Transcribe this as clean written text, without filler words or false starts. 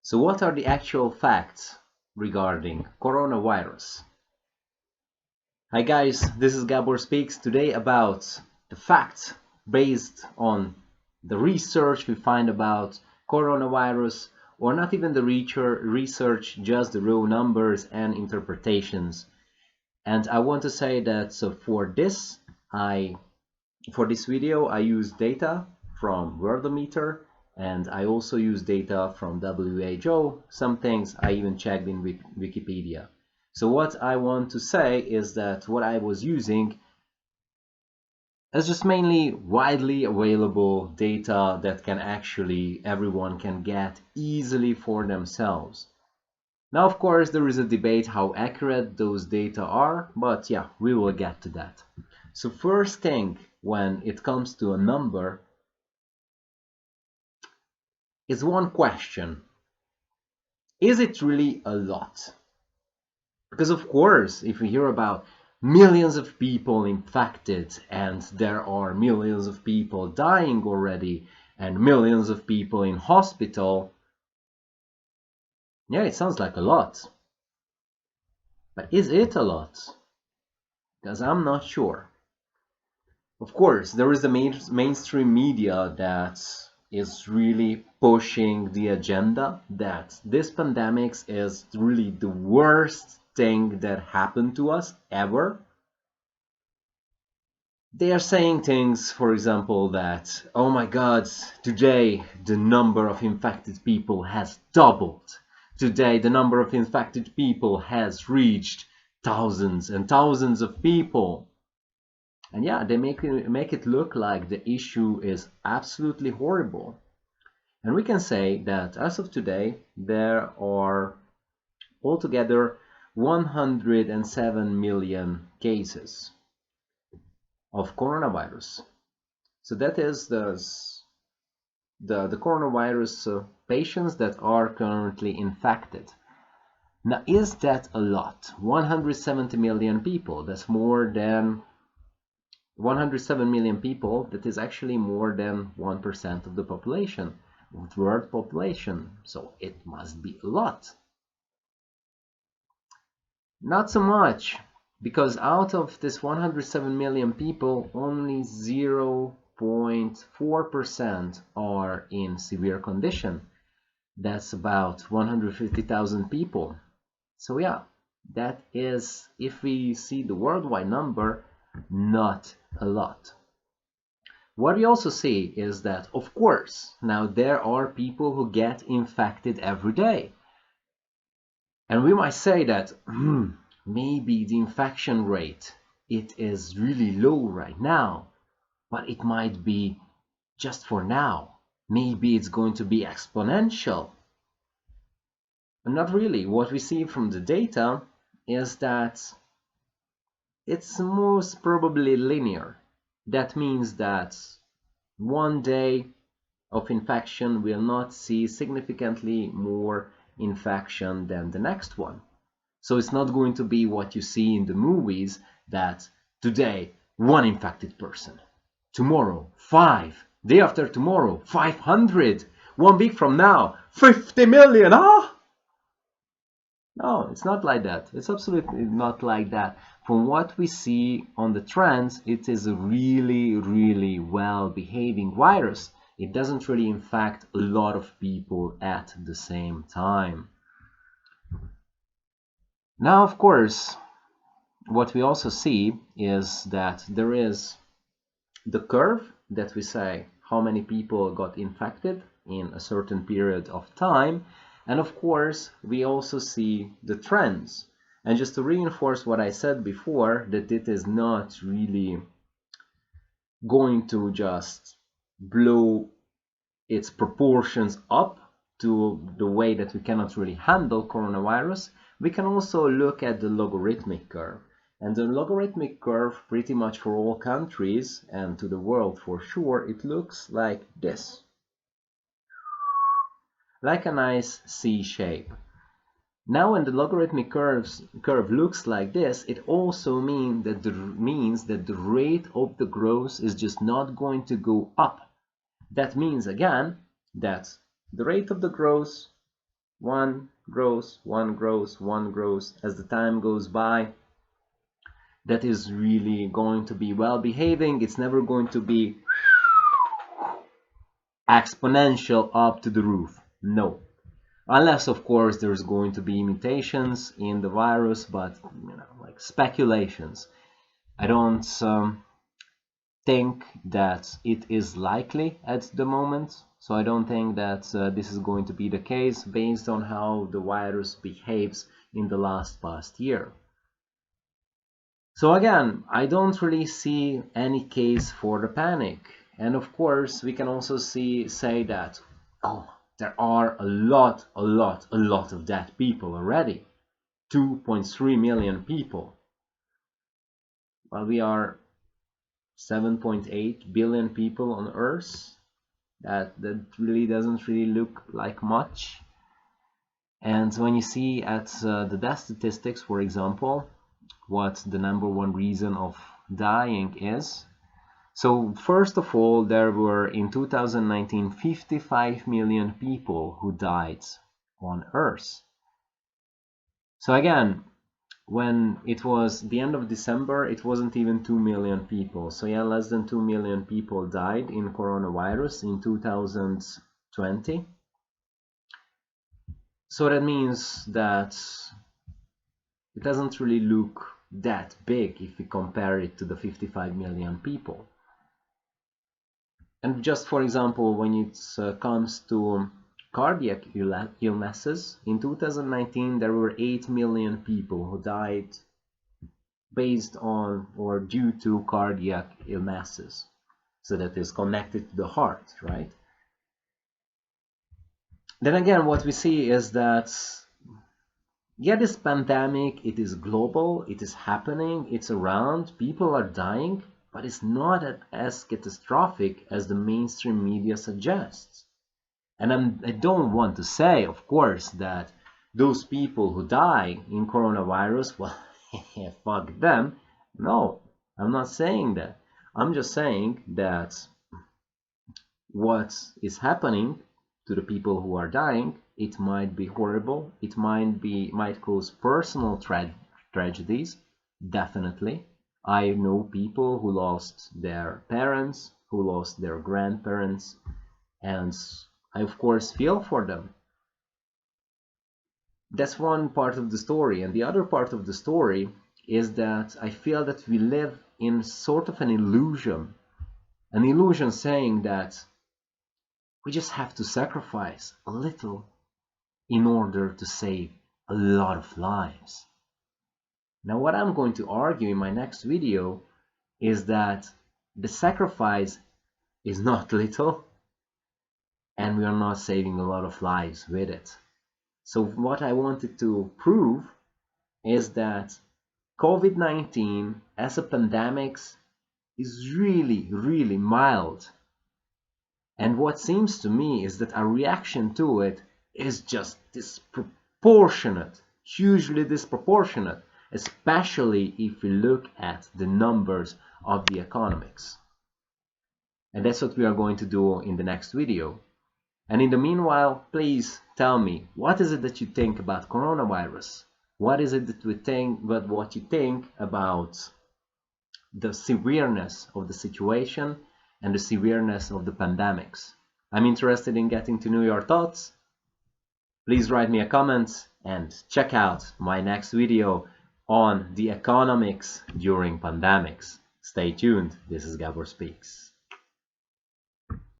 So what are the actual facts regarding coronavirus? Hi guys, this is Gabor Speaks today about the facts based on the research we find about coronavirus, or not even the research, just the raw numbers and interpretations. And I want to say that for this video I use data from Worldometer, and I also use data from WHO. Some things I even checked in Wikipedia. So what I want to say is that what I was using is just mainly widely available data that everyone can get easily for themselves. Now, of course, there is a debate how accurate those data are, but yeah, we will get to that. So first thing, when it comes to a number, is one question. Is it really a lot? Because of course, if we hear about millions of people infected and there are millions of people dying already and millions of people in hospital, yeah, it sounds like a lot. But is it a lot? Because I'm not sure. Of course, there is the mainstream media that is really pushing the agenda that this pandemic is really the worst thing that happened to us ever. They are saying things, for example, that, oh my god, today the number of infected people has doubled. Today the number of infected people has reached thousands and thousands of people. And yeah, they make it look like the issue is absolutely horrible. And we can say that as of today, there are altogether 107 million cases of coronavirus. So that is the coronavirus patients that are currently infected. Now, is that a lot? 170 million people, that's more than 107 million people, that is actually more than 1% of the population, of the world population, so it must be a lot. Not so much, because out of this 107 million people, only 0.4% are in severe condition. That's about 150,000 people. So yeah, that is, if we see the worldwide number, not a lot. What we also see is that, of course, now there are people who get infected every day. And we might say that maybe the infection rate, it is really low right now, but it might be just for now. Maybe it's going to be exponential. But not really. What we see from the data is that it's most probably linear. That means that one day of infection will not see significantly more infection than the next one. So it's not going to be what you see in the movies, that today one infected person, tomorrow 5, day after tomorrow 500, 1 week from now 50 million. No, it's not like that. It's absolutely not like that. From what we see on the trends, it is a really well behaving virus. It doesn't really infect a lot of people at the same time. Now, of course, what we also see is that there is the curve that we say how many people got infected in a certain period of time. And of course, we also see the trends. And just to reinforce what I said before, that it is not really going to just blow its proportions up to the way that we cannot really handle coronavirus, we can also look at the logarithmic curve. And the logarithmic curve, pretty much for all countries and to the world for sure, it looks like this. Like a nice C shape. Now when the logarithmic curve looks like this, it also means that the rate of the growth is just not going to go up. That means again that the rate of the growth One grows, one grows, one grows. As the time goes by, that is really going to be well behaving. It's never going to be exponential up to the roof. No. Unless, of course, there's going to be mutations in the virus, but, like speculations. I don't think that it is likely at the moment. So I don't think that this is going to be the case based on how the virus behaves in the past year. So again, I don't really see any case for the panic. And of course, we can also say that, oh, there are a lot of dead people already. 2.3 million people. Well, we are 7.8 billion people on Earth. That really doesn't really look like much. And when you see at the death statistics, for example, what the #1 reason of dying is. So first of all, there were in 2019 55 million people who died on Earth. So again, when it was the end of December, it wasn't even 2 million people. So yeah, less than 2 million people died in coronavirus in 2020. So that means that it doesn't really look that big if we compare it to the 55 million people. And just for example, when it comes to cardiac illnesses, in 2019 there were 8 million people who died based on or due to cardiac illnesses. So that is connected to the heart, right? Then again, what we see is that, yeah, this pandemic, it is global, it is happening, it's around, people are dying, but it's not as catastrophic as the mainstream media suggests. And I don't want to say, of course, that those people who die in coronavirus, well, fuck them. No, I'm not saying that. I'm just saying that what is happening to the people who are dying, it might be horrible, it might cause personal tragedies, definitely. I know people who lost their parents, who lost their grandparents, and I of course feel for them. That's one part of the story, and the other part of the story is that I feel that we live in sort of an illusion saying that we just have to sacrifice a little in order to save a lot of lives. Now, what I'm going to argue in my next video is that the sacrifice is not little, and we are not saving a lot of lives with it. So what I wanted to prove is that COVID-19 as a pandemic is really mild. And what seems to me is that our reaction to it is just disproportionate, hugely disproportionate, especially if we look at the numbers of the economics. And that's what we are going to do in the next video. And in the meanwhile, please tell me, what is it that you think about coronavirus? What is it that what you think about the severeness of the situation and the severeness of the pandemics? I'm interested in getting to know your thoughts. Please write me a comment and check out my next video on the economics during pandemics. Stay tuned. This is Gabor Speaks.